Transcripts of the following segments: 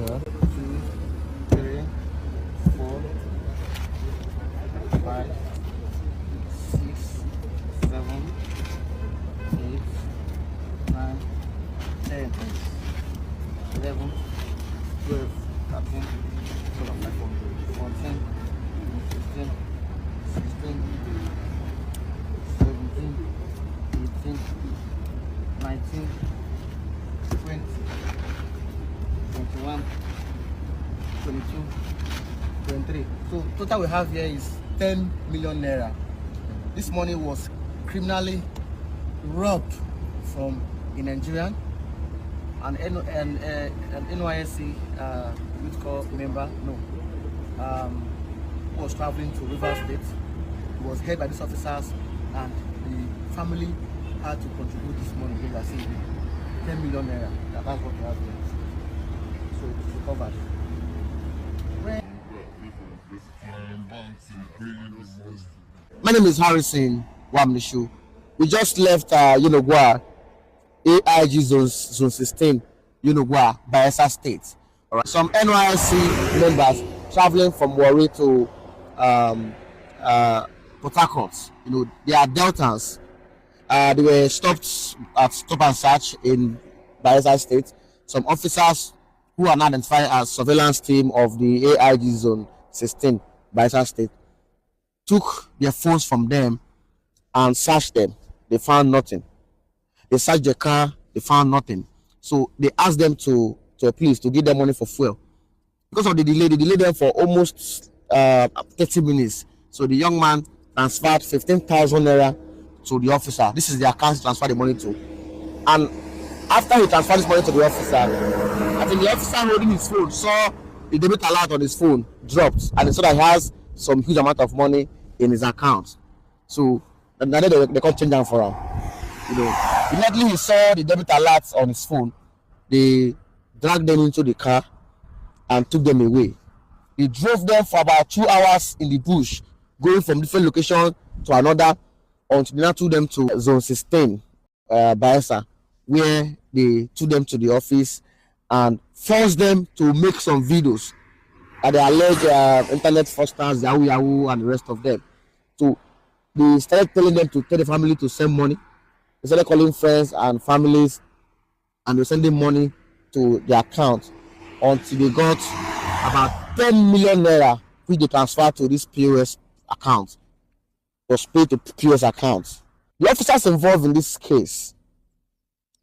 Yeah. 2, 3, 4, 5, 6, 7, 8, 9, 10, 11, 12, 13, 14, 15, 16, 17, 18, 19, 20, 21, 22, 23. So total we have here is 10 million naira. This money was criminally robbed from a Nigerian, an NYSC youth corps member, who was traveling to River State. He was held by these officers, and the family had to contribute this money. They are saying 10 million naira. That's what we have here. So it's recovered. My name is Harrison Wamnishu. We just left Unogwa, AIG zone 16, Unogwa, Bayelsa State. All right. Some NYSC members traveling from Warri to Port Harcourt. They are Deltans. They were stopped at stop and search in Bayelsa State. Some officers who are now identified as surveillance team of the AIG zone 16, Bayelsa State, took their phones from them and searched them. They found nothing. They searched the car. They found nothing. So they asked them to a police to give them money for fuel. Because of the delay, they delayed them for almost 30 minutes. So the young man transferred 15,000 naira to the officer. This is the account he transferred the money to. And after he transferred this money to the officer, I think the officer holding his phone saw the debit alert on his phone dropped, and he saw that he has some huge amount of money in his account. So now they can't change them for him. Immediately he saw the debit alert on his phone, they dragged them into the car and took them away. He drove them for about 2 hours in the bush, going from different location to another, until they now took them to zone 16, Bayelsa, where they took them to the office and forced them to make some videos at the alleged internet fraudsters, Yahoo, and the rest of them. So they started telling them to tell the family to send money. They started calling friends and families, and they were sending money to their account until they got about 10 million naira, which they transferred to this POS account, was paid to POS accounts. The officers involved in this case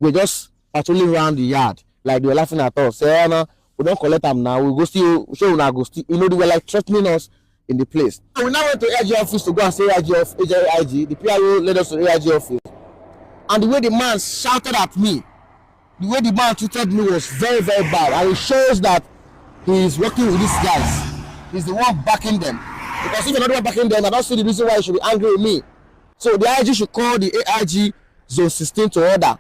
were just patrolling around the yard, like they were laughing at us. Say, oh, no, we don't collect them now. We go still show we go still. They were like threatening us in the place. So we now went to AIG office to go and say AIG. The PRO led us to AIG office, and the way the man shouted at me, the way the man treated me was very, very bad, and it shows that he is working with these guys. He's the one backing them. Because if you're not the one backing them, I don't see the reason why you should be angry with me. So the IG should call the AIG zone 16 to order.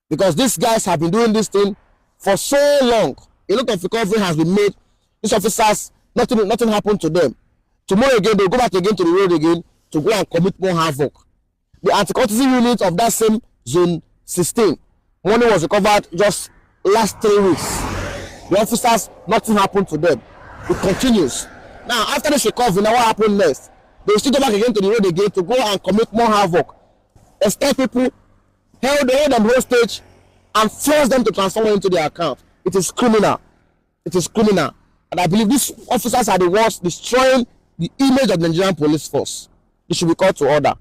Because these guys have been doing this thing for so long. A lot of recovery has been made. These officers, nothing happened to them. Tomorrow again, they'll go back again to the road again to go and commit more havoc. The anti-cultism unit of that same zone 16, money was recovered just last 3 weeks. The officers, nothing happened to them. It continues. Now, after this recovery, now what happened next? They will still go back again to the road again to go and commit more havoc. Extort people, held them hostage, and force them to transfer money into their account. It is criminal. It is criminal. And I believe these officers are the ones destroying the image of the Nigerian police force. They should be called to order.